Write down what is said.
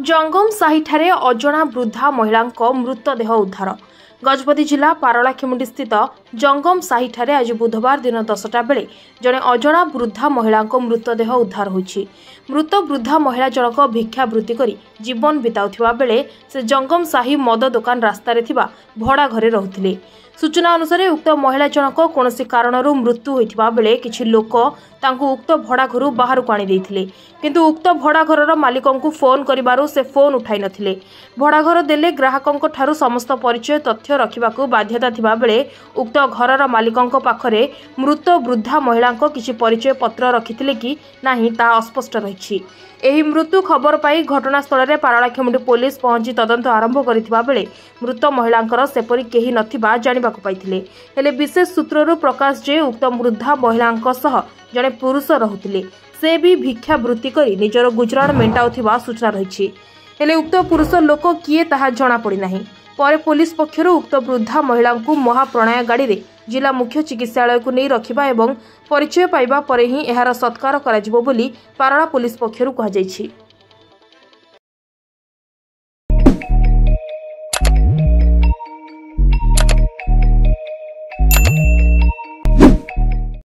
जंगम साहिठारे अजणा वृद्धा महिला मृतदेह उद्धार। गजपति जिला पारलाखेमुंडी स्थित जंगम साहिठारे आज बुधवार दिन 10टा बेले जड़े अजणा वृद्धा महिला मृतदेह उद्धार होइछि। मृत वृद्धा महिला जनक भिक्षावृत्ति करी जीवन बिताउथिबा बेले से जंगम साही मद दुकान रास्तार थिबा भड़ा घरे रहुथिले। सूचना अनुसार उक्त महिला जनक कौनसी कारणरू मृत्यु होइथिबा बेले किछि लोक तांकु उक्त भड़ा घरु बाहर को आनी देथिले, किंतु उक्त भड़ा घरर मालिकंकु फोन करिबारु से फोन उठाई नथिले। भड़ा घर देले ग्राहकंक ठारु समस्त परिचय तथ्य रखिबाकु बाध्यता थिबा बेले उक्त घरर मालिकंक पाखरे मृत वृद्धा महिलांक किछि परिचय पत्र रखिथिले कि नाही ता अस्पष्ट रहिछि। एही मृत्यु खबर पाई घटनास्थल में पारलाखेमुंडी पुलिस पहुंची तदंत आरंभ करिथिबा बेले मृत महिलांकर सेपरी केही नथिबा जानिबाकु पाइथिले। हेले विशेष सूत्ररू प्रकाश जे उक्त वृद्धा महिलांक सह जने पुरुष रहुथिले, से भी भिक्षावृत्ति करी निजर गुजराण मेंटाउथिबा सूचना रहिछि। हेले उक्त पुरुष लोक किए ताहा जणा पड़ी नाही। परे पुलिस पक्षरु उक्त वृद्धा महिला महाप्रणाय गाड़ी रे जिला मुख्य चिकित्सालय को नहीं रखिबा एवं परिचय पाइबा परे ही एहार सत्कार कराजिबो बोली पारला पुलिस पक्षरु कहा जायछि।